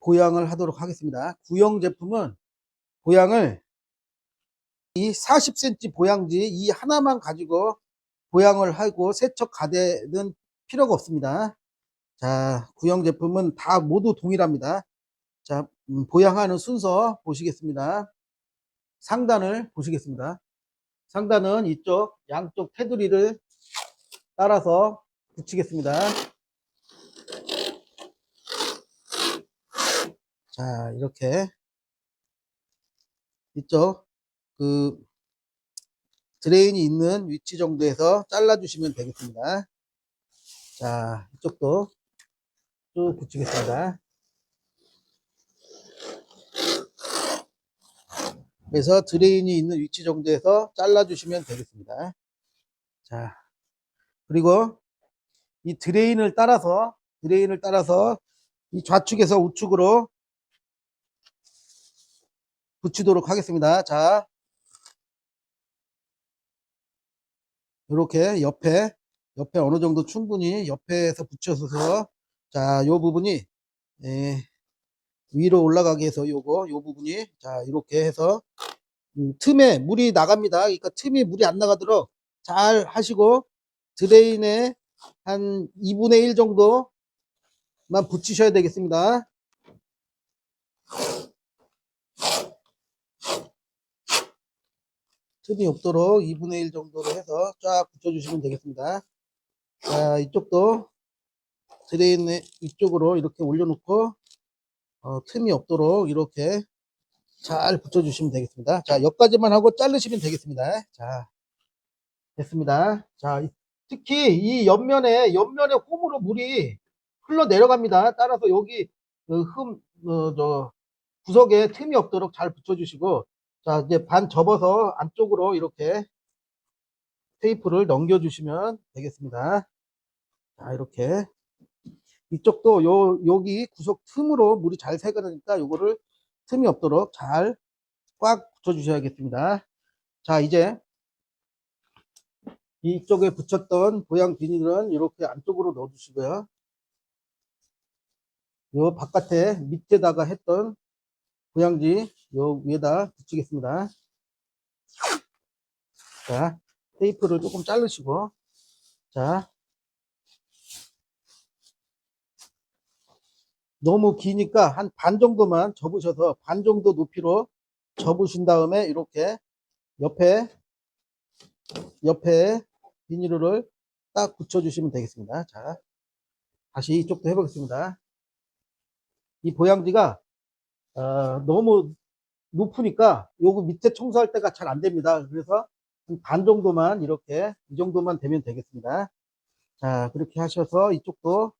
보양을 하도록 하겠습니다. 구형 제품은 보양을 이 40cm 보양지 이 하나만 가지고 보양을 하고 세척 가대는 필요가 없습니다. 자, 구형 제품은 다 모두 동일합니다. 자, 보양하는 순서 보시겠습니다. 상단을 보시겠습니다. 상단은 이쪽 양쪽 테두리를 따라서 붙이겠습니다. 자, 이렇게 이쪽 드레인이 있는 위치 정도에서 잘라 주시면 되겠습니다. 자, 이쪽도 쭉 붙이겠습니다. 그래서 드레인이 있는 위치 정도에서 잘라 주시면 되겠습니다. 자, 그리고 이 드레인을 따라서 이 좌측에서 우측으로 붙이도록 하겠습니다. 자, 이렇게 옆에 어느 정도 충분히 옆에서 붙여서, 자, 요 부분이 위로 올라가게 해서 요 부분이, 자, 이렇게 해서 틈에 물이 나갑니다. 그러니까 틈에 물이 안 나가도록 잘 하시고 드레인에 한 2분의 1 정도만 붙이셔야 되겠습니다. 틈이 없도록 2분의 1 정도로 해서 쫙 붙여주시면 되겠습니다. 자, 이쪽도 드레인 이쪽으로 이렇게 올려놓고 틈이 없도록 이렇게 잘 붙여주시면 되겠습니다. 자, 여기까지만 하고 자르시면 되겠습니다. 자, 됐습니다. 자, 특히 이 옆면에 홈으로 물이 흘러 내려갑니다. 따라서 여기 구석에 틈이 없도록 잘 붙여주시고, 자, 이제 반 접어서 안쪽으로 이렇게 테이프를 넘겨주시면 되겠습니다. 자, 이렇게 이쪽도 여기 구석 틈으로 물이 잘 새가니까 요거를 틈이 없도록 잘 꽉 붙여주셔야겠습니다. 자, 이제 이쪽에 붙였던 보양 비닐은 이렇게 안쪽으로 넣어주시고요. 요 바깥에 밑에다가 했던 보양지 요 위에다 붙이겠습니다. 자, 테이프를 조금 자르시고, 자, 너무 기니까 한 반 정도만 접으셔서 반 정도 높이로 접으신 다음에 이렇게 옆에 비닐을 딱 붙여주시면 되겠습니다. 자, 다시 이쪽도 해보겠습니다. 이 보양지가 너무 높으니까 요거 밑에 청소할 때가 잘 안 됩니다. 그래서 반 정도만 이렇게 이 정도만 되면 되겠습니다. 자, 그렇게 하셔서 이쪽도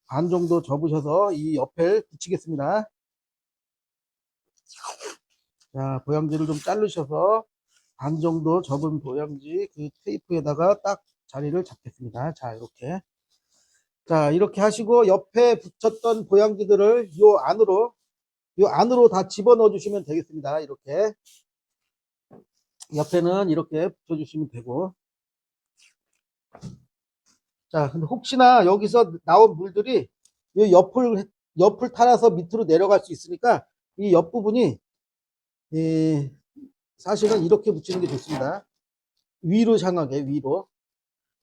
반 정도 접으셔서 이 옆에 붙이겠습니다. 자, 보양지를 좀 자르셔서 반 정도 접은 보양지 그 테이프에다가 딱 자리를 잡겠습니다. 자, 이렇게. 자, 이렇게 하시고 옆에 붙였던 보양지들을 요 안으로 다 집어넣어 주시면 되겠습니다. 이렇게. 옆에는 이렇게 붙여주시면 되고. 자, 근데 혹시나 여기서 나온 물들이 이 옆을 타라서 밑으로 내려갈 수 있으니까 이 옆부분이 사실은 이렇게 붙이는 게 좋습니다. 위로 향하게, 위로.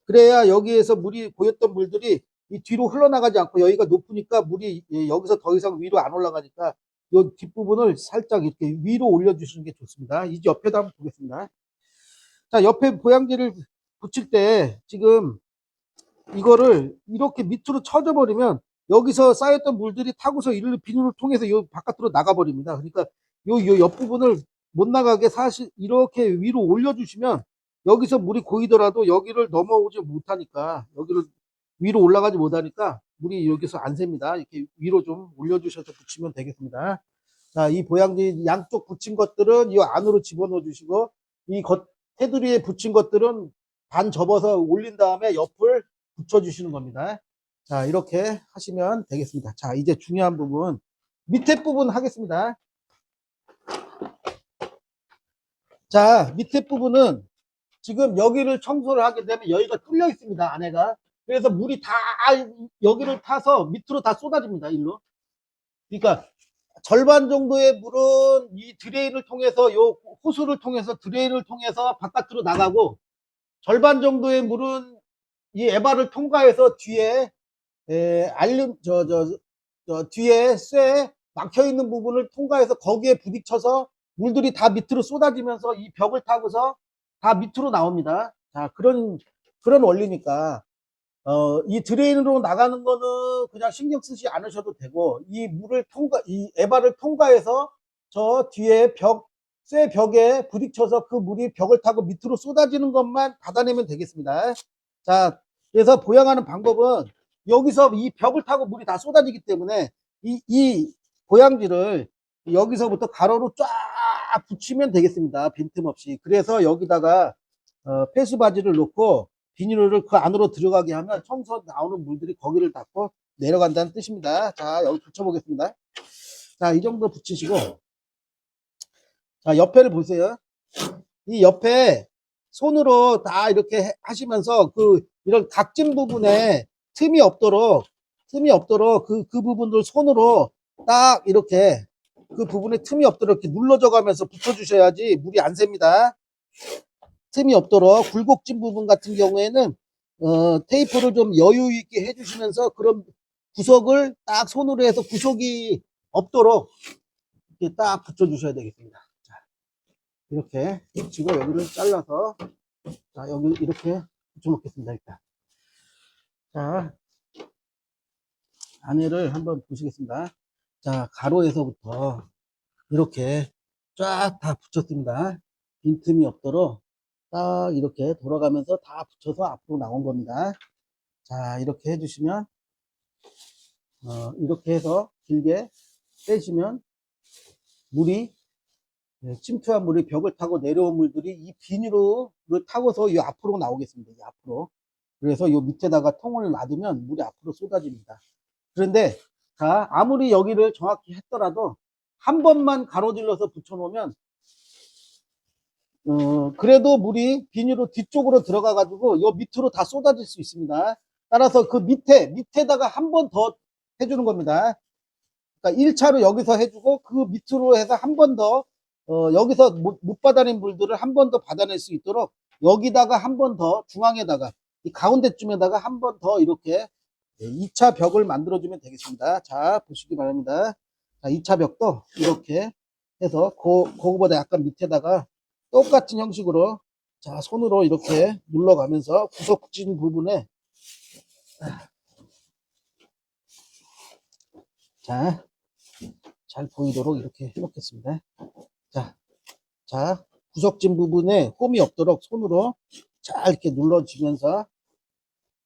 그래야 여기에서 물이 고였던 물들이 이 뒤로 흘러나가지 않고, 여기가 높으니까 물이 여기서 더 이상 위로 안 올라가니까 이 뒷부분을 살짝 이렇게 위로 올려주시는 게 좋습니다. 이제 옆에도 한번 보겠습니다. 자, 옆에 보양지를 붙일 때 지금 이거를 이렇게 밑으로 쳐져 버리면 여기서 쌓였던 물들이 타고서 이를 비닐을 통해서 요 바깥으로 나가 버립니다. 그러니까 요 옆부분을 못 나가게 사실 이렇게 위로 올려주시면 여기서 물이 고이더라도 여기를 넘어오지 못하니까, 여기를 위로 올라가지 못하니까 물이 여기서 안 셉니다. 이렇게 위로 좀 올려주셔서 붙이면 되겠습니다. 자, 이 보양지 양쪽 붙인 것들은 이 안으로 집어넣어 주시고, 이 테두리에 붙인 것들은 반 접어서 올린 다음에 옆을 붙여주시는 겁니다. 자, 이렇게 하시면 되겠습니다. 자, 이제 중요한 부분, 밑에 부분 하겠습니다. 자, 밑에 부분은 지금 여기를 청소를 하게 되면 여기가 뚫려 있습니다, 안에가. 그래서 물이 다 여기를 타서 밑으로 다 쏟아집니다, 일로. 그러니까 절반 정도의 물은 이 드레인을 통해서 요 호수를 통해서 드레인을 통해서 바깥으로 나가고 절반 정도의 물은 이 에바를 통과해서 뒤에 알림 저 뒤에 쇠 막혀 있는 부분을 통과해서 거기에 부딪혀서 물들이 다 밑으로 쏟아지면서 이 벽을 타고서 다 밑으로 나옵니다. 자, 그런 원리니까 이 드레인으로 나가는 거는 그냥 신경 쓰지 않으셔도 되고, 이 에바를 통과해서 저 뒤에 쇠 벽에 부딪혀서 그 물이 벽을 타고 밑으로 쏟아지는 것만 닫아내면 되겠습니다. 자, 그래서 보양하는 방법은 여기서 이 벽을 타고 물이 다 쏟아지기 때문에 이 보양지를 여기서부터 가로로 쫙 붙이면 되겠습니다. 빈틈없이. 그래서 여기다가 폐수 바지를 놓고 비닐을 그 안으로 들어가게 하면 청소 나오는 물들이 거기를 닫고 내려간다는 뜻입니다. 자, 여기 붙여보겠습니다. 자, 이 정도 붙이시고, 자, 옆에를 보세요. 이 옆에 손으로 다 이렇게 하시면서 이런 각진 부분에 틈이 없도록 그 부분들 손으로 딱 이렇게 그 부분에 틈이 없도록 이렇게 눌러줘 가면서 붙여주셔야지 물이 안 셉니다. 틈이 없도록 굴곡진 부분 같은 경우에는 테이프를 좀 여유 있게 해주시면서 그런 구석을 딱 손으로 해서 구석이 없도록 이렇게 딱 붙여주셔야 되겠습니다. 자, 이렇게 붙이고 여기를 잘라서 자, 여기 이렇게 붙여놓겠습니다. 일단 자, 안에를 한번 보시겠습니다. 자, 가로에서부터 이렇게 쫙 다 붙였습니다. 빈틈이 없도록 딱 이렇게 돌아가면서 다 붙여서 앞으로 나온 겁니다. 자, 이렇게 해주시면 이렇게 해서 길게 빼시면 물이 침투한 물이 벽을 타고 내려온 물들이 이 비닐을 타고서 이 앞으로 나오겠습니다. 이 앞으로. 그래서 이 밑에다가 통을 놔두면 물이 앞으로 쏟아집니다. 그런데 자, 아무리 여기를 정확히 했더라도 한 번만 가로질러서 붙여놓으면 그래도 물이 비닐로 뒤쪽으로 들어가 가지고 요 밑으로 다 쏟아질 수 있습니다. 따라서 그 밑에다가 한 번 더 해주는 겁니다. 그러니까 1차로 여기서 해주고 그 밑으로 해서 한 번 더 여기서 못 받아낸 물들을 한 번 더 받아낼 수 있도록 여기다가 한 번 더 중앙에다가 이 가운데쯤에다가 한 번 더 이렇게 2차 벽을 만들어 주면 되겠습니다. 자, 보시기 바랍니다. 자, 2차 벽도 이렇게 해서 그거보다 약간 밑에다가 똑같은 형식으로 자, 손으로 이렇게 눌러가면서 구석진 부분에 자, 잘 보이도록 이렇게 해놓겠습니다. 자, 구석진 부분에 홈이 없도록 손으로 잘 이렇게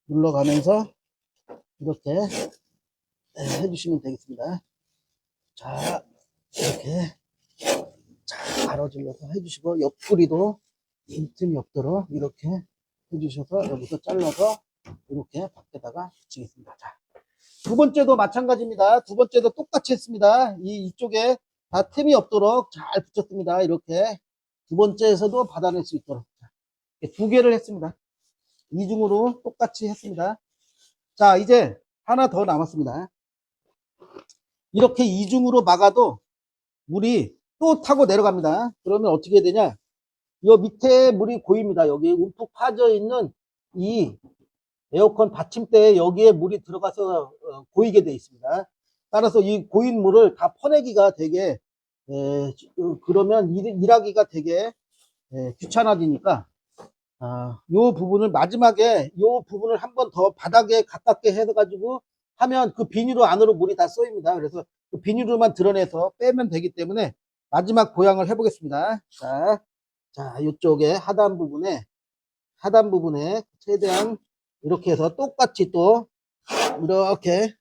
눌러가면서 이렇게 해주시면 되겠습니다. 자, 이렇게 잘 가로질러서 해주시고 옆구리도 빈틈이 없도록 이렇게 해주셔서 여기서 잘라서 이렇게 밖에다가 붙이겠습니다. 자, 두 번째도 마찬가지입니다. 두 번째도 똑같이 했습니다. 이쪽에 다 틈이 없도록 잘 붙였습니다. 이렇게 두 번째에서도 받아낼 수 있도록 두 개를 했습니다. 이중으로 똑같이 했습니다. 자, 이제 하나 더 남았습니다. 이렇게 이중으로 막아도 물이 또 타고 내려갑니다. 그러면 어떻게 되냐? 이 밑에 물이 고입니다. 여기 움푹 파져 있는 이 에어컨 받침대에 여기에 물이 들어가서 고이게 되어 있습니다. 따라서 이 고인 물을 다 퍼내기가 되게 그러면 일하기가 되게 귀찮아지니까 요 부분을 마지막에 요 부분을 한 번 더 바닥에 가깝게 해가지고 하면 그 비닐로 안으로 물이 다 쏘입니다. 그래서 그 비닐로만 드러내서 빼면 되기 때문에 마지막 보양을 해보겠습니다. 자, 이쪽에 하단 부분에 최대한 이렇게 해서 똑같이 또 이렇게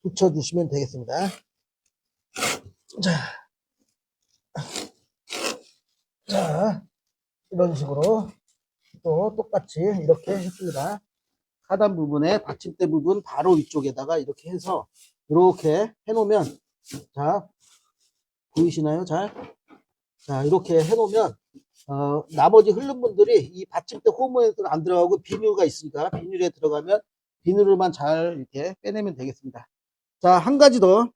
붙여주시면 되겠습니다. 자, 이런 식으로 또 똑같이 이렇게 했습니다. 하단 부분에 받침대 부분 바로 위쪽에다가 이렇게 해서 이렇게 해놓으면 자, 보이시나요? 잘? 자, 이렇게 해놓으면 나머지 흐른 분들이 이 받침대 호모에 안 들어가고 비닐가 있으니까 비닐에 들어가면 비닐로만 잘 이렇게 빼내면 되겠습니다. 자, 한 가지 더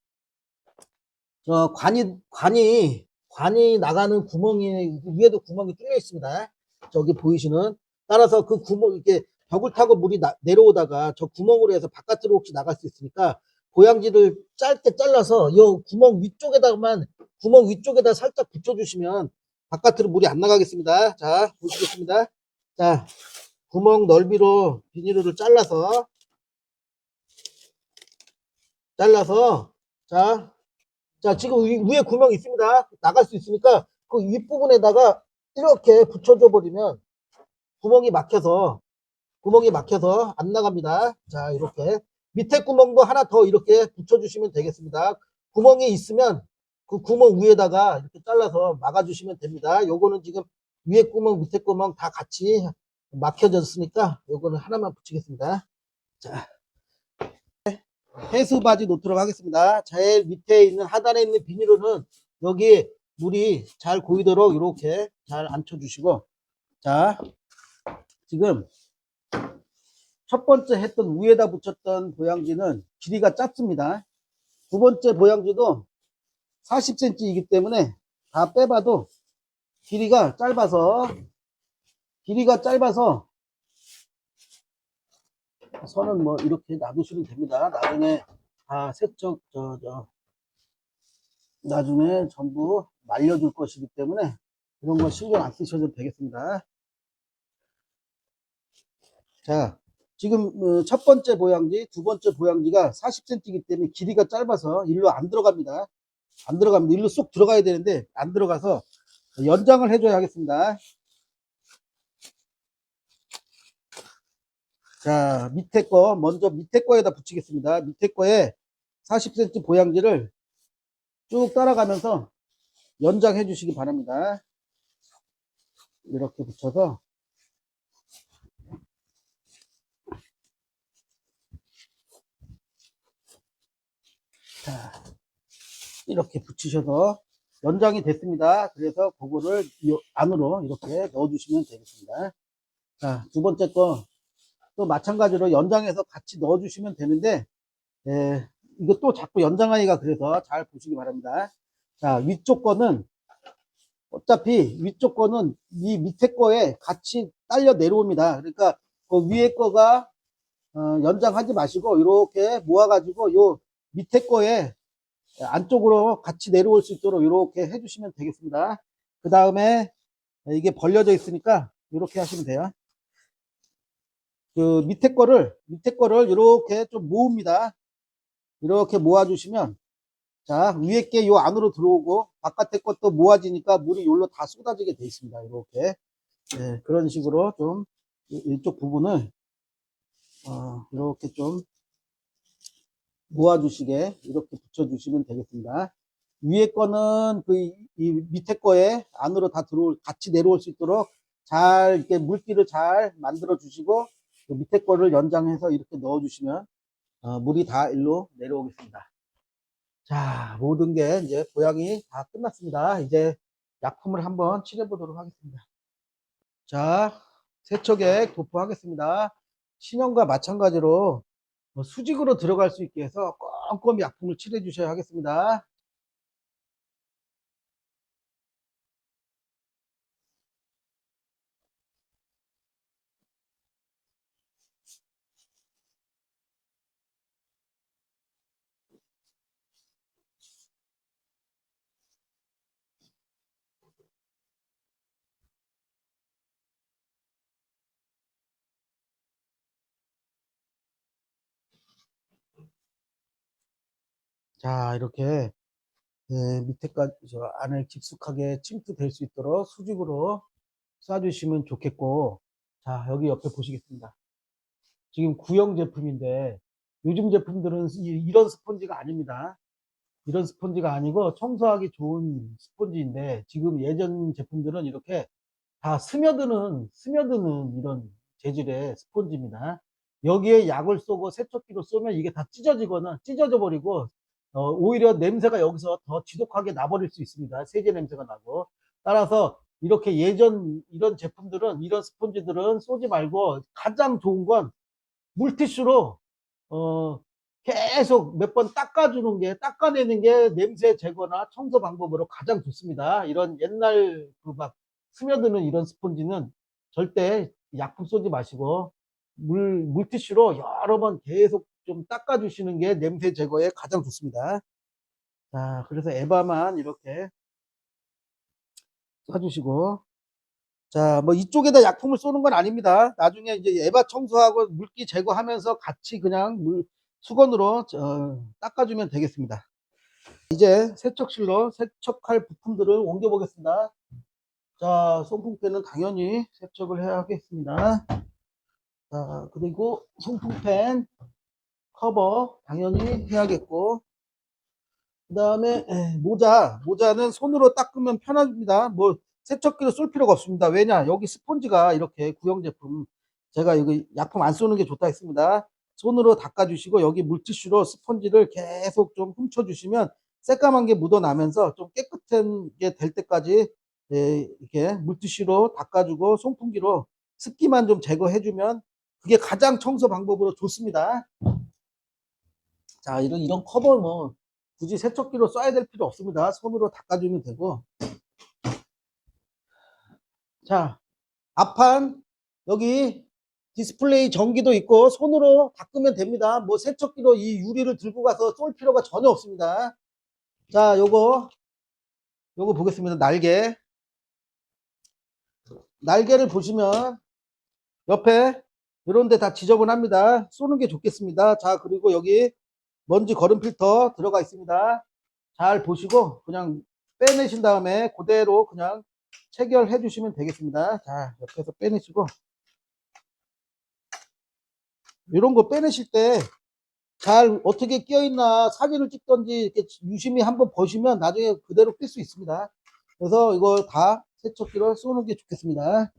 관이 나가는 구멍이, 위에도 구멍이 뚫려 있습니다. 저기 보이시는. 따라서 그 구멍, 이렇게 벽을 타고 물이 내려오다가 저 구멍으로 해서 바깥으로 혹시 나갈 수 있으니까 보양지를 짧게 잘라서 이 구멍 위쪽에다 살짝 붙여주시면 바깥으로 물이 안 나가겠습니다. 자, 보시겠습니다. 자, 구멍 넓이로 비닐을 잘라서, 자, 자, 지금 위에 구멍이 있습니다. 나갈 수 있으니까 그 윗부분에다가 이렇게 붙여줘 버리면 구멍이 막혀서 안 나갑니다. 자, 이렇게. 밑에 구멍도 하나 더 이렇게 붙여주시면 되겠습니다. 구멍이 있으면 그 구멍 위에다가 이렇게 잘라서 막아주시면 됩니다. 요거는 지금 위에 구멍, 밑에 구멍 다 같이 막혀졌으니까 요거는 하나만 붙이겠습니다. 자, 해수바지 놓도록 하겠습니다. 제일 밑에 있는 하단에 있는 비닐은 여기 물이 잘 고이도록 이렇게 잘 앉혀주시고, 자, 지금 첫 번째 했던 위에다 붙였던 보양지는 길이가 짧습니다. 두 번째 보양지도 40cm이기 때문에 다 빼봐도 길이가 짧아서 선은 뭐 이렇게 놔두시면 됩니다. 나중에 다 나중에 전부 말려줄 것이기 때문에 이런 거 신경 안 쓰셔도 되겠습니다. 자, 지금 첫 번째 보양지, 두 번째 보양지가 40cm이기 때문에 길이가 짧아서 일로 안 들어갑니다. 일로 쏙 들어가야 되는데 안 들어가서 연장을 해줘야 하겠습니다. 자, 먼저 밑에 거에다 붙이겠습니다. 밑에 거에 40cm 보양지를 쭉 따라가면서 연장해 주시기 바랍니다. 이렇게 붙여서, 자, 이렇게 붙이셔서 연장이 됐습니다. 그래서 그거를 이 안으로 이렇게 넣어 주시면 되겠습니다. 자, 두 번째 거 또 마찬가지로 연장해서 같이 넣어 주시면 되는데, 이거 또 자꾸 연장하기가 그래서 잘 보시기 바랍니다. 자, 위쪽 거는 이 밑에 거에 같이 딸려 내려옵니다. 그러니까 그 위에 거가 연장하지 마시고 이렇게 모아가지고 요 밑에 거에 안쪽으로 같이 내려올 수 있도록 이렇게 해주시면 되겠습니다. 그 다음에 이게 벌려져 있으니까 이렇게 하시면 돼요. 그 밑에 거를 이렇게 좀 모읍니다. 이렇게 모아주시면, 자, 위에 게 요 안으로 들어오고 바깥에 것도 모아지니까 물이 요로 다 쏟아지게 돼 있습니다. 이렇게. 그런 식으로 좀 이쪽 부분을 이렇게 좀 모아주시게 이렇게 붙여주시면 되겠습니다. 위에 거는 이 밑에 거에 안으로 다 같이 내려올 수 있도록 잘 이렇게 물기를 잘 만들어 주시고, 그 밑에 거를 연장해서 이렇게 넣어 주시면 물이 다 일로 내려오겠습니다. 자, 모든 게 이제 보양이 다 끝났습니다. 이제 약품을 한번 칠해 보도록 하겠습니다. 자, 세척액 도포하겠습니다. 신형과 마찬가지로 수직으로 들어갈 수 있게 해서 꼼꼼히 약품을 칠해 주셔야 하겠습니다. 자, 이렇게 밑에까지 저 안에 깊숙하게 침투될 수 있도록 수직으로 쏴주시면 좋겠고, 자, 여기 옆에 보시겠습니다. 지금 구형 제품인데 요즘 제품들은 이런 스펀지가 아닙니다. 이런 스펀지가 아니고 청소하기 좋은 스펀지인데, 지금 예전 제품들은 이렇게 다 스며드는 이런 재질의 스펀지입니다. 여기에 약을 쏘고 세척기로 쏘면 이게 다 찢어져 버리고, 오히려 냄새가 여기서 더 지독하게 나버릴 수 있습니다. 세제 냄새가 나고. 따라서 이렇게 이런 제품들은, 이런 스펀지들은 쏘지 말고 가장 좋은 건 물티슈로 어, 계속 몇 번 닦아주는 게, 닦아내는 게 냄새 제거나 청소 방법으로 가장 좋습니다. 이런 옛날 그 막 스며드는 이런 스펀지는 절대 약품 쏘지 마시고 물티슈로 여러 번 계속 좀 닦아주시는 게 냄새 제거에 가장 좋습니다. 자, 그래서 에바만 이렇게 써주시고, 자, 뭐 이쪽에다 약품을 쏘는 건 아닙니다. 나중에 이제 에바 청소하고 물기 제거하면서 같이 그냥 수건으로 닦아주면 되겠습니다. 이제 세척실로 세척할 부품들을 옮겨 보겠습니다. 자, 송풍팬은 당연히 세척을 해야 하겠습니다. 자, 그리고 송풍팬 커버 당연히 해야겠고, 그 다음에 모자는 손으로 닦으면 편합니다. 뭐 세척기로 쏠 필요가 없습니다. 왜냐, 여기 스펀지가 이렇게 구형 제품, 제가 여기 약품 안 쏘는 게 좋다 했습니다. 손으로 닦아주시고 여기 물티슈로 스펀지를 계속 좀 훔쳐주시면 새까만 게 묻어나면서 좀 깨끗한 게 될 때까지 이렇게 물티슈로 닦아주고 송풍기로 습기만 좀 제거해주면 그게 가장 청소 방법으로 좋습니다. 자, 이런 커버 뭐 굳이 세척기로 써야 될 필요 없습니다. 손으로 닦아주면 되고. 자, 앞판 여기 디스플레이 전기도 있고 손으로 닦으면 됩니다. 뭐 세척기로 이 유리를 들고 가서 쏠 필요가 전혀 없습니다. 자, 요거 보겠습니다. 날개를 보시면 옆에 이런 데 다 지저분합니다. 쏘는 게 좋겠습니다. 자, 그리고 여기 먼지 거름 필터 들어가 있습니다. 잘 보시고 그냥 빼내신 다음에 그대로 그냥 체결해 주시면 되겠습니다. 자, 옆에서 빼내시고 이런 거 빼내실 때 잘 어떻게 끼어 있나 사진을 찍던지 이렇게 유심히 한번 보시면 나중에 그대로 낄 수 있습니다. 그래서 이거 다 세척기로 쏘는 게 좋겠습니다.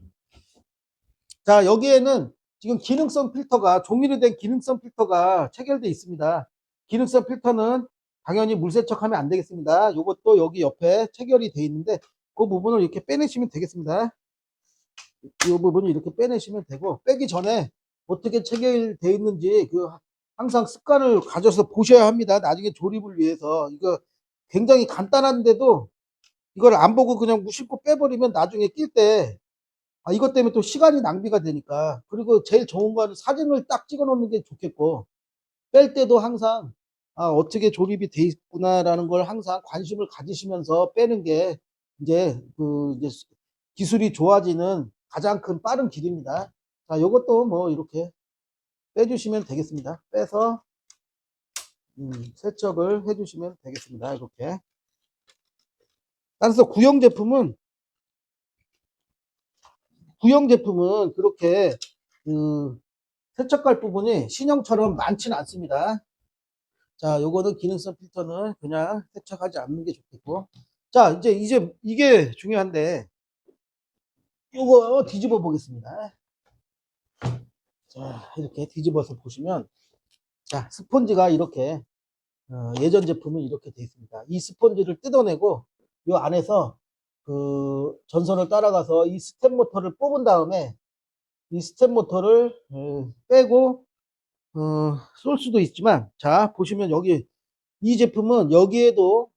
자, 여기에는 지금 기능성 필터가 종이로 된 기능성 필터가 체결되어 있습니다. 기능성 필터는 당연히 물 세척하면 안 되겠습니다. 이것도 여기 옆에 체결이 되어 있는데 그 부분을 이렇게 빼내시면 되겠습니다. 이 부분을 이렇게 빼내시면 되고, 빼기 전에 어떻게 체결되어 있는지 항상 습관을 가져서 보셔야 합니다. 나중에 조립을 위해서. 이거 굉장히 간단한데도 이걸 안 보고 그냥 무심코 빼버리면 나중에 낄 때 이것 때문에 또 시간이 낭비가 되니까. 그리고 제일 좋은 거는 사진을 딱 찍어 놓는 게 좋겠고, 뺄 때도 항상 어떻게 조립이 돼 있구나라는 걸 항상 관심을 가지시면서 빼는 게 이제 기술이 좋아지는 가장 큰 빠른 길입니다. 자, 요것도 뭐 이렇게 빼주시면 되겠습니다. 빼서 세척을 해주시면 되겠습니다. 이렇게. 따라서 구형 제품은 그렇게 세척할 부분이 신형처럼 많지는 않습니다. 자, 요거는 기능성 필터는 그냥 세척하지 않는 게 좋겠고. 자, 이제 이게 중요한데, 요거 뒤집어 보겠습니다. 자, 이렇게 뒤집어서 보시면, 자, 스펀지가 이렇게, 예전 제품은 이렇게 되어 있습니다. 이 스펀지를 뜯어내고, 요 안에서 그 전선을 따라가서 이 스텝 모터를 뽑은 다음에, 이 스텝 모터를 빼고, 쏠 수도 있지만, 자, 보시면 여기 이 제품은 여기에도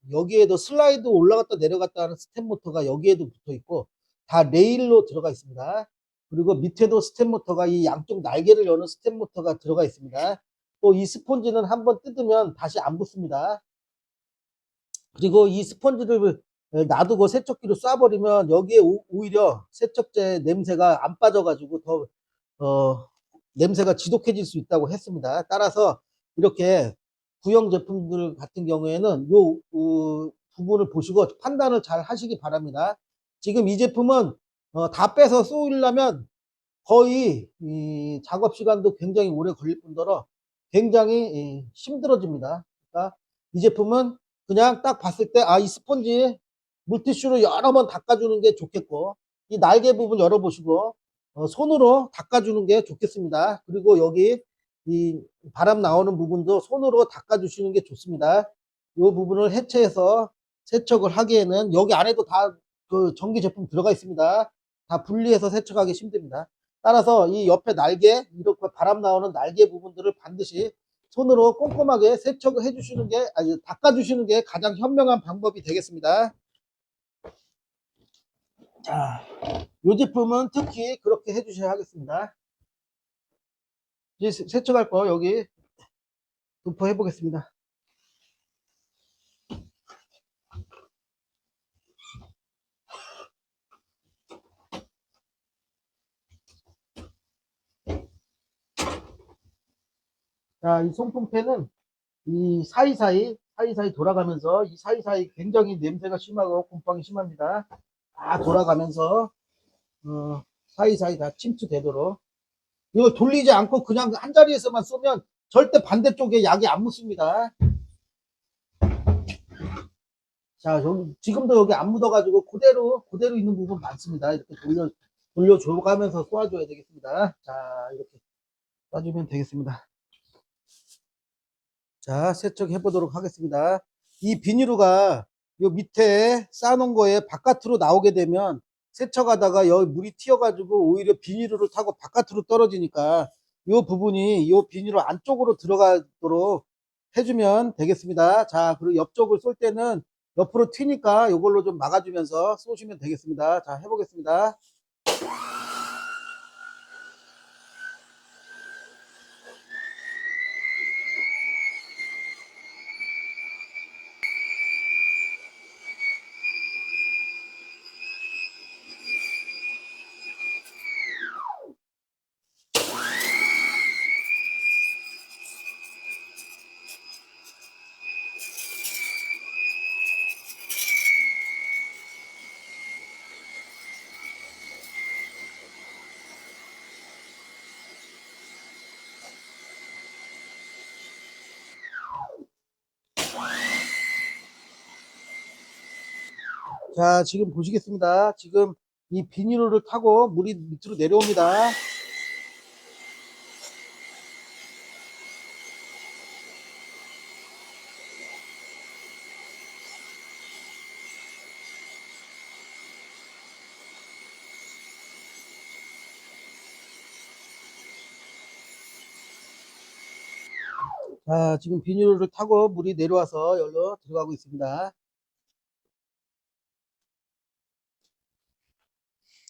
슬라이드 올라갔다 내려갔다 하는 스텝 모터가 여기에도 붙어 있고 다 레일로 들어가 있습니다. 그리고 밑에도 스텝 모터가 이 양쪽 날개를 여는 스텝 모터가 들어가 있습니다. 또 이 스펀지는 한번 뜯으면 다시 안 붙습니다. 그리고 이 스펀지를 놔두고 세척기로 쏴버리면 여기에 오히려 세척제 냄새가 안 빠져가지고 더 냄새가 지독해질 수 있다고 했습니다. 따라서 이렇게 구형 제품들 같은 경우에는 요 부분을 보시고 판단을 잘 하시기 바랍니다. 지금 이 제품은 다 빼서 쏘려면 거의 이 작업 시간도 굉장히 오래 걸릴 뿐더러 굉장히 힘들어집니다. 그러니까 이 제품은 그냥 딱 봤을 때 이 스펀지 물티슈로 여러 번 닦아주는 게 좋겠고, 이 날개 부분 열어보시고 손으로 닦아주는 게 좋겠습니다. 그리고 여기 이 바람 나오는 부분도 손으로 닦아주시는 게 좋습니다. 이 부분을 해체해서 세척을 하기에는 여기 안에도 다 그 전기 제품 들어가 있습니다. 다 분리해서 세척하기 힘듭니다. 따라서 이 옆에 날개, 이렇게 바람 나오는 날개 부분들을 반드시 손으로 꼼꼼하게 세척을 해주시는 게, 아니, 닦아주시는 게 가장 현명한 방법이 되겠습니다. 자, 이 제품은 특히 그렇게 해주셔야 하겠습니다. 이제 세척할 거 여기 도포해 보겠습니다. 자, 이 송풍팬은 이 사이사이 돌아가면서 이 사이사이 굉장히 냄새가 심하고 곰팡이 심합니다. 다 돌아가면서 사이사이 다 침투되도록 이걸 돌리지 않고 그냥 한 자리에서만 쏘면 절대 반대쪽에 약이 안 묻습니다. 자, 지금도 여기 안 묻어가지고 그대로 있는 부분 많습니다. 이렇게 돌려줘가면서 쏘아줘야 되겠습니다. 자, 이렇게 쏴주면 되겠습니다. 자, 세척해 보도록 하겠습니다. 이 비닐루가 요 밑에 쌓아놓은 거에 바깥으로 나오게 되면 세척하다가 여기 물이 튀어가지고 오히려 비닐루를 타고 바깥으로 떨어지니까 요 부분이 요 비닐루 안쪽으로 들어가도록 해주면 되겠습니다. 자, 그리고 옆쪽을 쏠 때는 옆으로 튀니까 요걸로 좀 막아주면서 쏘시면 되겠습니다. 자, 해보겠습니다. 자, 지금 보시겠습니다. 지금 이 비닐루를 타고 물이 밑으로 내려옵니다. 자, 지금 비닐을 타고 물이 내려와서 여기로 들어가고 있습니다.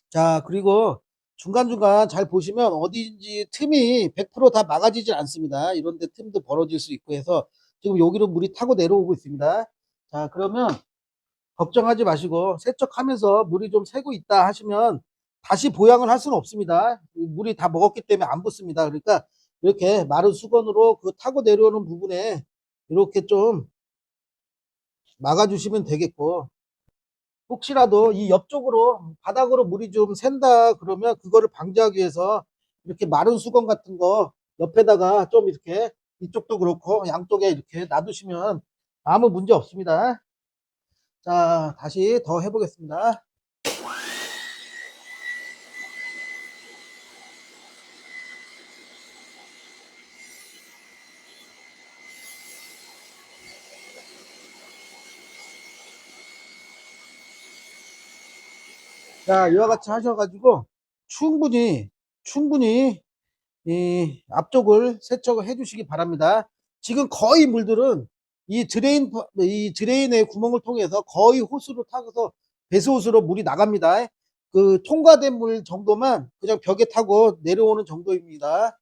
자, 그리고 중간중간 잘 보시면 어디인지 틈이 100%다 막아지질 않습니다. 이런데 틈도 벌어질 수 있고 해서 지금 여기로 물이 타고 내려오고 있습니다. 자, 그러면 걱정하지 마시고 세척하면서 물이 좀 새고 있다 하시면 다시 보양을 할 수는 없습니다. 물이 다 먹었기 때문에 안 붙습니다. 그러니까 이렇게 마른 수건으로 그 타고 내려오는 부분에 이렇게 좀 막아주시면 되겠고, 혹시라도 이 옆쪽으로 바닥으로 물이 좀 샌다 그러면 그거를 방지하기 위해서 이렇게 마른 수건 같은 거 옆에다가 좀 이렇게 이쪽도 그렇고 양쪽에 이렇게 놔두시면 아무 문제 없습니다. 자, 다시 더 해보겠습니다. 자, 이와 같이 하셔가지고 충분히 이 앞쪽을 세척을 해주시기 바랍니다. 지금 거의 물들은 이 드레인의 구멍을 통해서 거의 호스로 타서 배수호스로 물이 나갑니다. 그 통과된 물 정도만 그냥 벽에 타고 내려오는 정도입니다.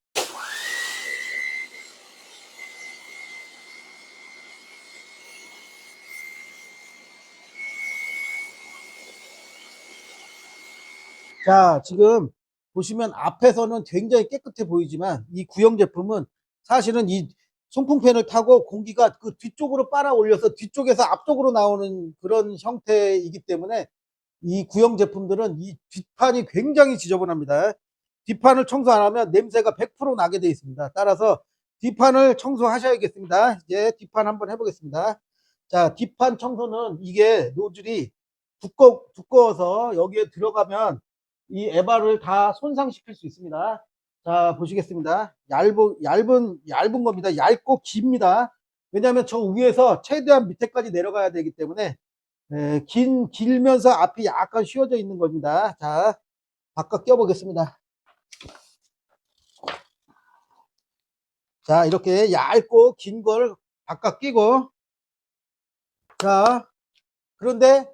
자, 지금 보시면 앞에서는 굉장히 깨끗해 보이지만 이 구형 제품은 사실은 이 송풍팬을 타고 공기가 그 뒤쪽으로 빨아 올려서 뒤쪽에서 앞쪽으로 나오는 그런 형태이기 때문에 이 구형 제품들은 이 뒷판이 굉장히 지저분합니다. 뒷판을 청소 안 하면 냄새가 100% 나게 되어 있습니다. 따라서 뒷판을 청소하셔야겠습니다. 이제 뒷판 한번 해보겠습니다. 자, 뒷판 청소는 이게 노즐이 두꺼워서 여기에 들어가면 이 에바를 다 손상시킬 수 있습니다. 자, 보시겠습니다. 얇은 겁니다. 얇고 깁니다. 왜냐하면 저 위에서 최대한 밑에까지 내려가야 되기 때문에 길면서 앞이 약간 휘어져 있는 겁니다. 자, 바꿔 껴보겠습니다. 자, 이렇게 얇고 긴 걸 바깥 끼고, 자, 그런데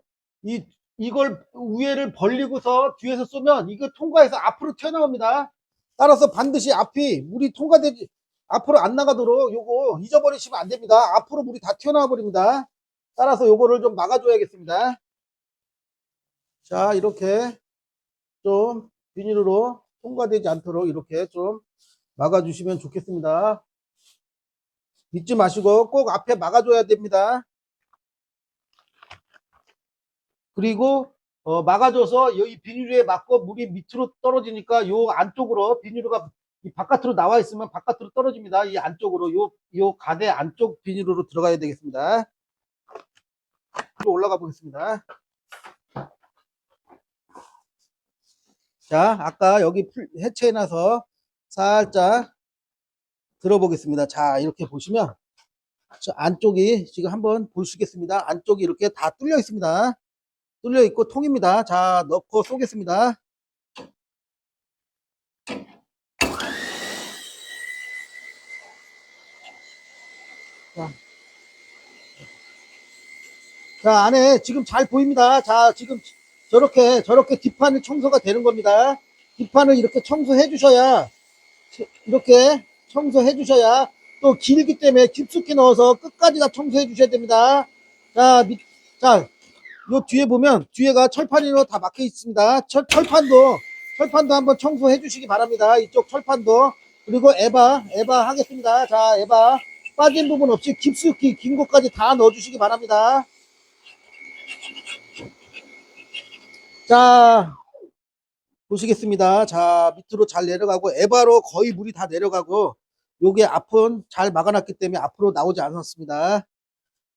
이걸 위에를 벌리고서 뒤에서 쏘면 이거 통과해서 앞으로 튀어나옵니다. 따라서 반드시 앞이 물이 통과되지, 앞으로 안 나가도록 요거 잊어버리시면 안 됩니다. 앞으로 물이 다 튀어나와 버립니다. 따라서 요거를 좀 막아줘야겠습니다. 자, 이렇게 좀 비닐로 통과되지 않도록 이렇게 좀 막아주시면 좋겠습니다. 잊지 마시고 꼭 앞에 막아줘야 됩니다. 그리고 막아줘서 이 비닐에 맞고 물이 밑으로 떨어지니까 요 안쪽으로 비닐가 바깥으로 나와 있으면 바깥으로 떨어집니다. 이 안쪽으로 요 가대 안쪽 비닐로 들어가야 되겠습니다. 올라가 보겠습니다. 자, 아까 여기 해체해놔서 살짝 들어보겠습니다. 자, 이렇게 보시면 저 안쪽이 지금 한번 보시겠습니다. 안쪽이 이렇게 다 뚫려 있습니다. 뚫려 있고 통입니다. 자, 넣고 쏘겠습니다. 자, 자, 안에 지금 잘 보입니다. 자, 지금 저렇게 뒷판이 청소가 되는 겁니다. 뒷판을 이렇게 청소해 주셔야, 이렇게 청소해 주셔야 또 길기 때문에 깊숙이 넣어서 끝까지 다 청소해 주셔야 됩니다. 자, 자, 요 뒤에 보면 뒤에가 철판으로 다 막혀 있습니다. 철판도 한번 청소해 주시기 바랍니다. 이쪽 철판도. 그리고 에바 하겠습니다. 자, 에바 빠진 부분 없이 깊숙이 긴 곳까지 다 넣어 주시기 바랍니다. 자, 보시겠습니다. 자, 밑으로 잘 내려가고 에바로 거의 물이 다 내려가고 요게 앞은 잘 막아놨기 때문에 앞으로 나오지 않았습니다.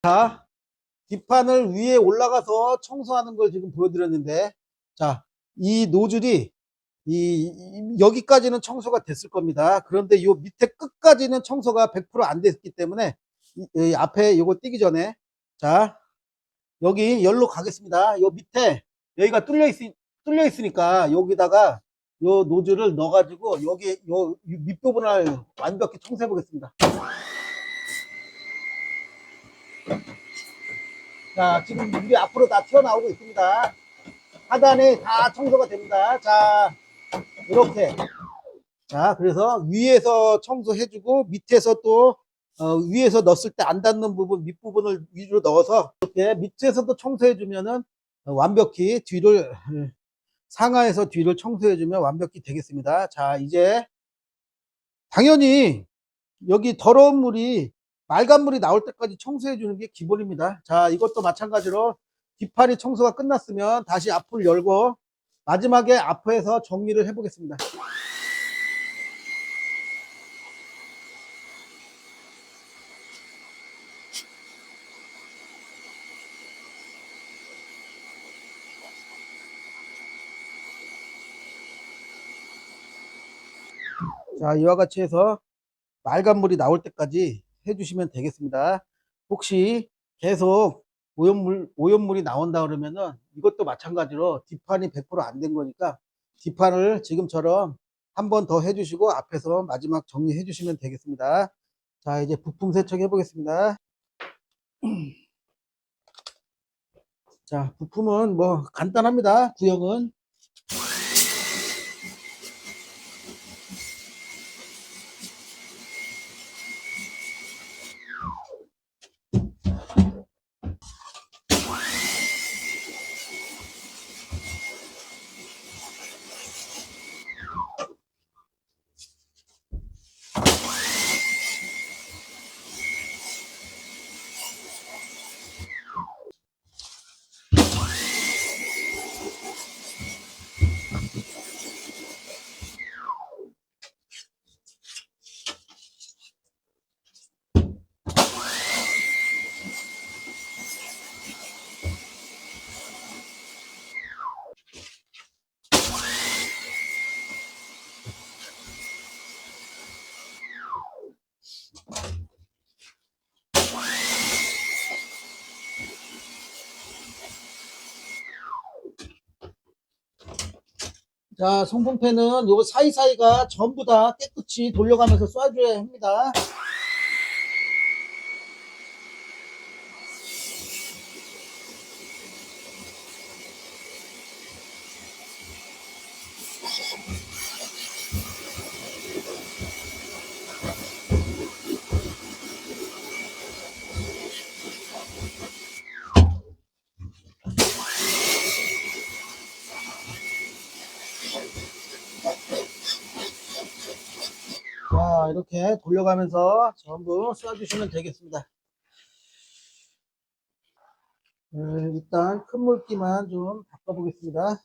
자, 뒷판을 위에 올라가서 청소하는 걸 지금 보여드렸는데, 자, 이 노즐이 여기까지는 청소가 됐을 겁니다. 그런데 요 밑에 끝까지는 청소가 100%안 됐기 때문에 이 앞에 요거 띄기 전에, 자, 여기 열로 가겠습니다. 요 밑에 여기가 뚫려 있으니까 여기다가 요 노즐을 넣어 가지고 여기 요 밑부분을 완벽히 청소해 보겠습니다. 자, 지금 물이 앞으로 다 튀어나오고 있습니다. 하단에 다 청소가 됩니다. 자, 이렇게. 자, 그래서 위에서 청소해주고 밑에서 또 위에서 넣었을 때 안 닿는 부분 밑부분을 위로 넣어서 이렇게 밑에서도 청소해주면은 완벽히 뒤를 상하에서 뒤를 청소해주면 완벽히 되겠습니다. 자, 이제 당연히 여기 더러운 물이 맑은 물이 나올 때까지 청소해주는 게 기본입니다. 자, 이것도 마찬가지로 뒷판이 청소가 끝났으면 다시 앞을 열고 마지막에 앞에서 정리를 해보겠습니다. 자, 이와 같이 해서 맑은 물이 나올 때까지 해주시면 되겠습니다. 혹시 계속 오염물이 나온다 그러면은 이것도 마찬가지로 뒷판이 100%안 된 거니까 뒷판을 지금처럼 한 번 더 해주시고 앞에서 마지막 정리해 주시면 되겠습니다. 자, 이제 부품 세척해 보겠습니다. 자, 부품은 뭐 간단합니다. 구형은. 자, 송풍팬은 요 사이사이가 전부 다 깨끗이 같이 돌려가면서 쏴줘야 합니다. 자, 이렇게 돌려가면서 전부 쏴주시면 되겠습니다. 일단 큰 물기만 좀 바꿔보겠습니다.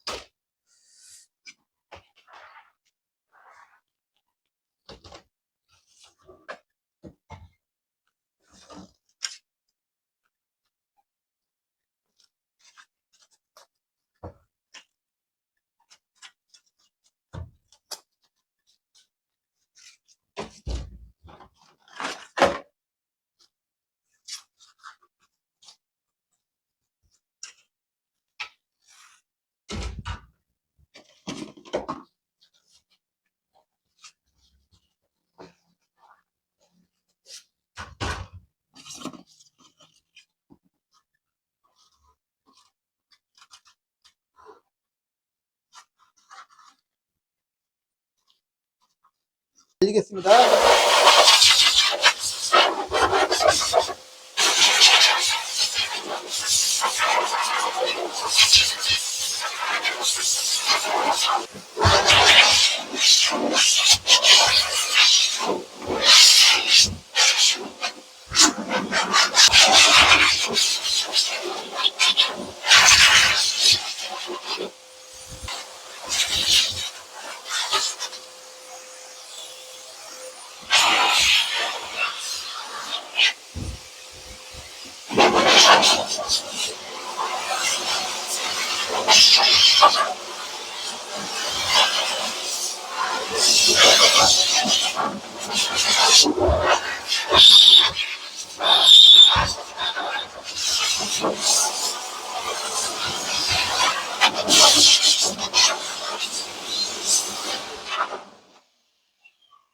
알리겠습니다.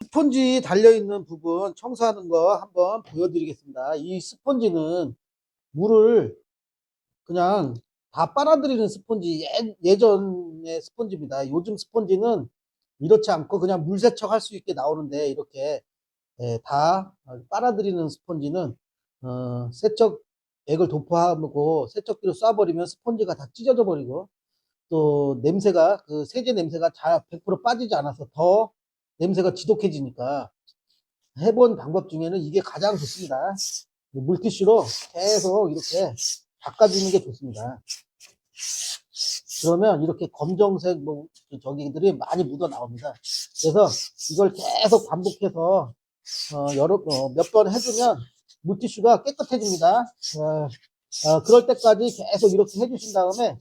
스펀지 달려있는 부분 청소하는 거 한번 보여드리겠습니다. 이 스펀지는 물을 그냥 다 빨아들이는 스펀지, 예전의 스펀지입니다. 요즘 스펀지는 이렇지 않고 그냥 물 세척 할 수 있게 나오는데, 이렇게 다 빨아들이는 스펀지는 세척액을 도포하고 세척기로 쏴버리면 스펀지가 다 찢어져 버리고, 또 냄새가, 그 세제 냄새가 잘 100% 빠지지 않아서 더 냄새가 지독해지니까, 해본 방법 중에는 이게 가장 좋습니다. 물티슈로 계속 이렇게 닦아주는 게 좋습니다. 그러면 이렇게 검정색 저기들이 많이 묻어 나옵니다. 그래서 이걸 계속 반복해서 몇 번 해주면 물티슈가 깨끗해집니다. 그럴 때까지 계속 이렇게 해주신 다음에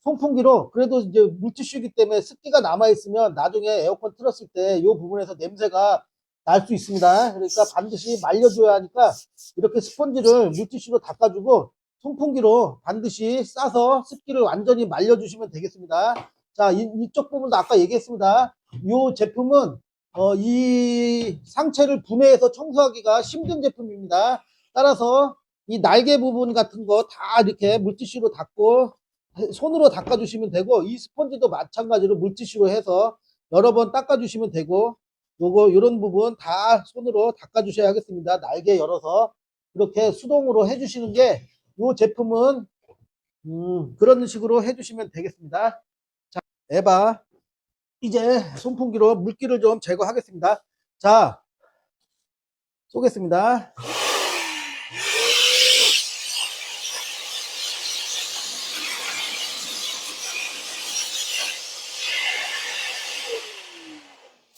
송풍기로, 그래도 이제 물티슈이기 때문에 습기가 남아있으면 나중에 에어컨 틀었을 때 이 부분에서 냄새가 날 수 있습니다. 그러니까 반드시 말려줘야 하니까 이렇게 스펀지를 물티슈로 닦아주고 송풍기로 반드시 싸서 습기를 완전히 말려주시면 되겠습니다. 자, 이쪽 부분도 아까 얘기했습니다. 이 제품은 이 상체를 분해해서 청소하기가 힘든 제품입니다. 따라서 이 날개 부분 같은 거 다 이렇게 물티슈로 닦고 손으로 닦아주시면 되고, 이 스펀지도 마찬가지로 물티슈로 해서 여러 번 닦아주시면 되고, 요런 부분 다 손으로 닦아주셔야 하겠습니다. 날개 열어서 이렇게 수동으로 해주시는 게, 이 제품은 그런 식으로 해주시면 되겠습니다. 자, 에바 이제 손풍기로 물기를 좀 제거하겠습니다. 자, 쏘겠습니다.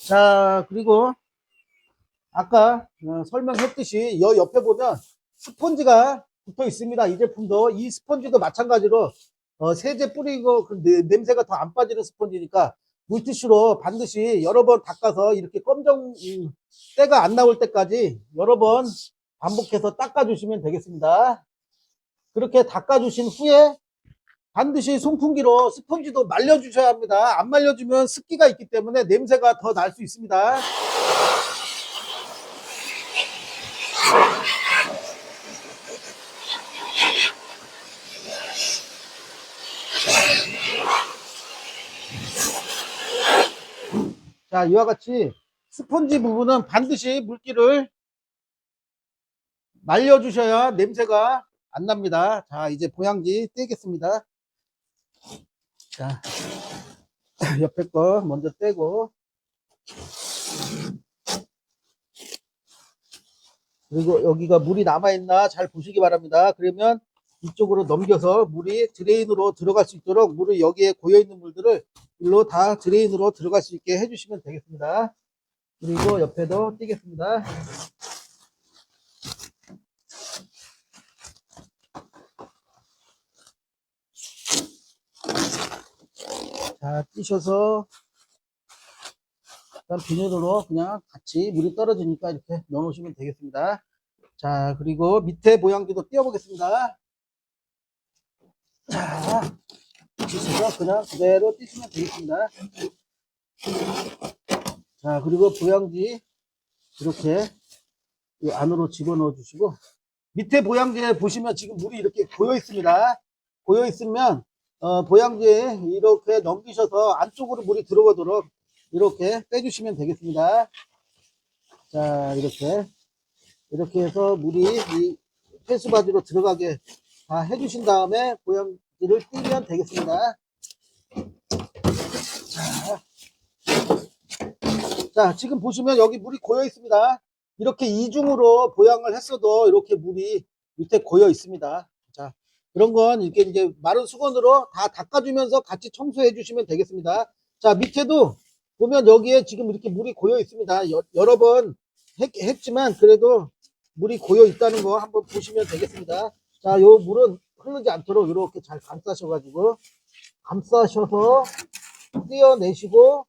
자, 그리고 아까 설명했듯이 여 옆에 보면 스펀지가 붙어 있습니다. 이 제품도, 이 스펀지도 마찬가지로 세제 뿌리고 그 냄새가 더 안 빠지는 스펀지니까 물티슈로 반드시 여러 번 닦아서 이렇게 검정 때가 안 나올 때까지 여러 번 반복해서 닦아주시면 되겠습니다. 그렇게 닦아주신 후에 반드시 송풍기로 스펀지도 말려주셔야 합니다. 안 말려주면 습기가 있기 때문에 냄새가 더 날 수 있습니다. 자, 이와 같이 스펀지 부분은 반드시 물기를 말려주셔야 냄새가 안 납니다. 자, 이제 보양지 떼겠습니다. 자, 옆에 거 먼저 떼고, 그리고 여기가 물이 남아있나 잘 보시기 바랍니다. 그러면 이쪽으로 넘겨서 물이 드레인으로 들어갈 수 있도록 물이 여기에 고여있는 물들을 일로 다 드레인으로 들어갈 수 있게 해주시면 되겠습니다. 그리고 옆에도 띄겠습니다. 자, 띄셔서 일단 비닐로 그냥 같이 물이 떨어지니까 이렇게 넣어 놓으시면 되겠습니다. 자, 그리고 밑에 보양지도 띄워보겠습니다. 자, 띄셔서 그냥 그대로 띄시면 되겠습니다. 자, 그리고 보양지 이렇게 이 안으로 집어넣어 주시고, 밑에 보양지에 보시면 지금 물이 이렇게 고여 있습니다. 고여 있으면 보양지에 이렇게 넘기셔서 안쪽으로 물이 들어가도록 이렇게 빼주시면 되겠습니다. 자, 이렇게 해서 물이 이 페스바지로 들어가게 다 해주신 다음에 보양지를 띄면 되겠습니다. 자, 지금 보시면 여기 물이 고여 있습니다. 이렇게 이중으로 보양을 했어도 이렇게 물이 밑에 고여 있습니다. 자, 그런 건 이렇게 이제 마른 수건으로 다 닦아주면서 같이 청소해 주시면 되겠습니다. 자, 밑에도 보면 여기에 지금 이렇게 물이 고여 있습니다. 여러 번 했지만 그래도 물이 고여 있다는 거 한번 보시면 되겠습니다. 자, 요 물은 흐르지 않도록 이렇게 잘 감싸셔가지고 감싸셔서 띄어내시고,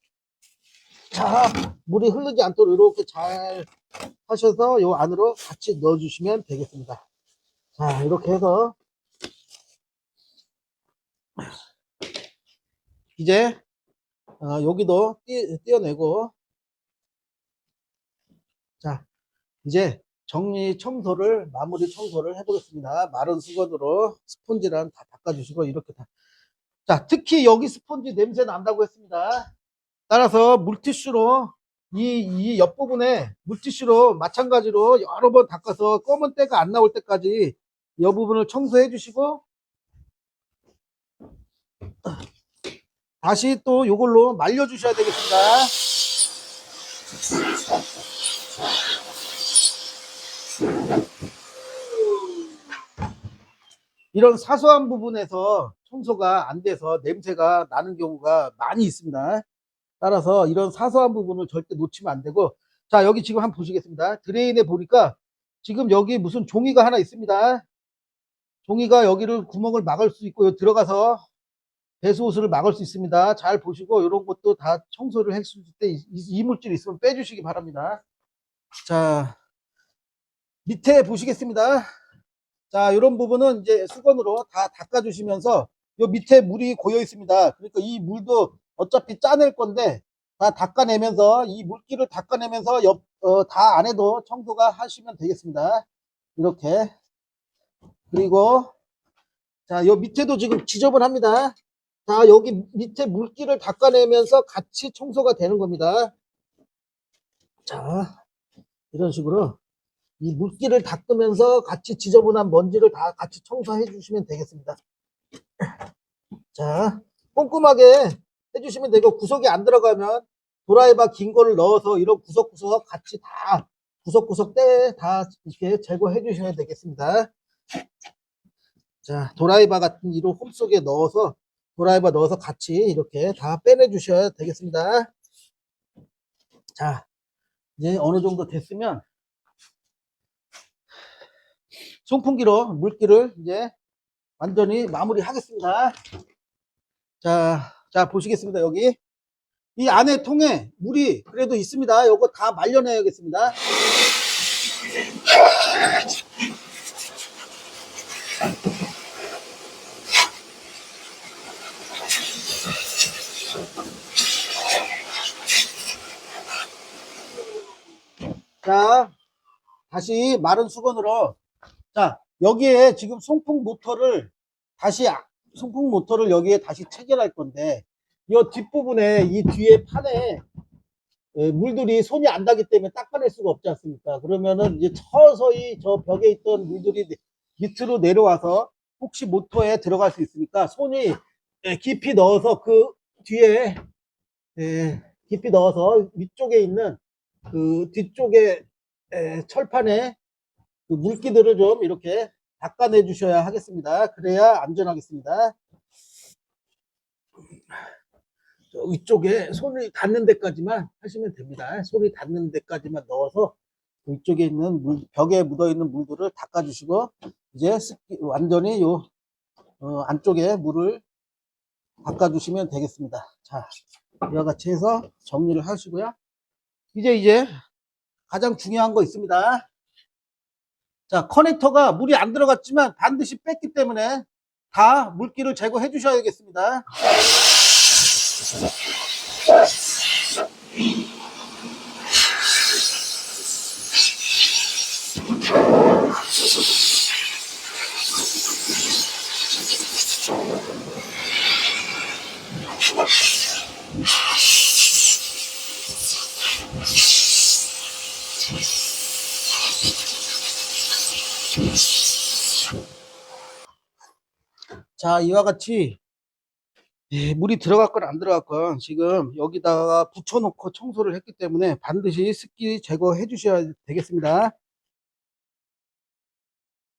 자, 물이 흐르지 않도록 이렇게 잘 하셔서 요 안으로 같이 넣어주시면 되겠습니다. 자, 이렇게 해서 이제 여기도 띄어내고, 자, 이제 정리 청소를 마무리 청소를 해보겠습니다. 마른 수건으로 스펀지랑 다 닦아주시고 이렇게 다. 자, 특히 여기 스펀지 냄새 난다고 했습니다. 따라서 물티슈로 이 옆부분에 물티슈로 마찬가지로 여러 번 닦아서 검은 때가 안 나올 때까지 이 부분을 청소해 주시고, 다시 또 이걸로 말려 주셔야 되겠습니다. 이런 사소한 부분에서 청소가 안 돼서 냄새가 나는 경우가 많이 있습니다. 따라서 이런 사소한 부분을 절대 놓치면 안 되고, 자, 여기 지금 한번 보시겠습니다. 드레인에 보니까 지금 여기 무슨 종이가 하나 있습니다. 종이가 여기를 구멍을 막을 수 있고 들어가서 배수호스를 막을 수 있습니다. 잘 보시고 이런 것도 다 청소를 했을 때 이물질이 있으면 빼주시기 바랍니다. 자, 밑에 보시겠습니다. 자, 이런 부분은 이제 수건으로 다 닦아주시면서 요 밑에 물이 고여 있습니다. 그러니까 이 물도 어차피 짜낼 건데 다 닦아내면서 이 물기를 닦아내면서 다 안에도 청소가 하시면 되겠습니다. 이렇게. 그리고 자, 요 밑에도 지금 지저분합니다. 자, 여기 밑에 물기를 닦아내면서 같이 청소가 되는 겁니다. 자, 이런 식으로 이 물기를 닦으면서 같이 지저분한 먼지를 다 같이 청소해 주시면 되겠습니다. 자, 꼼꼼하게 해주시면 되고, 구석이 안 들어가면 드라이버 긴 거를 넣어서 이런 구석구석 같이 다 구석구석 다 이렇게 제거해 주셔야 되겠습니다. 자, 드라이버 같은 이런 홈 속에 넣어서 드라이버 넣어서 같이 이렇게 다 빼내 주셔야 되겠습니다. 자, 이제 어느 정도 됐으면 송풍기로 물기를 이제 완전히 마무리 하겠습니다. 자, 보시겠습니다. 여기 이 안에 통에 물이 그래도 있습니다. 요거 다 말려내야겠습니다. 자, 다시 마른 수건으로, 자, 여기에 지금 송풍 모터를 여기에 다시 체결할 건데, 이 뒷부분에 이 뒤에 판에 물들이 손이 안 닿기 때문에 닦아낼 수가 없지 않습니까? 그러면은 이제 서서히 저 벽에 있던 물들이 밑으로 내려와서 혹시 모터에 들어갈 수 있으니까 손이 깊이 넣어서 그 뒤에 깊이 넣어서 위쪽에 있는 그 뒤쪽에 철판에 그 물기들을 좀 이렇게 닦아내 주셔야 하겠습니다. 그래야 안전하겠습니다. 위쪽에 손이 닿는 데까지만 하시면 됩니다. 손이 닿는 데까지만 넣어서 위쪽에 있는 벽에 묻어 있는 물들을 닦아주시고 이제 완전히 요 안쪽에 물을 닦아주시면 되겠습니다. 자, 이와 같이 해서 정리를 하시고요. 이제 가장 중요한 거 있습니다. 자, 커넥터가 물이 안 들어갔지만 반드시 뺐기 때문에 다 물기를 제거해 주셔야겠습니다. 자, 이와 같이 물이 들어갔건 안 들어갔건 지금 여기다가 붙여놓고 청소를 했기 때문에 반드시 습기 제거해 주셔야 되겠습니다.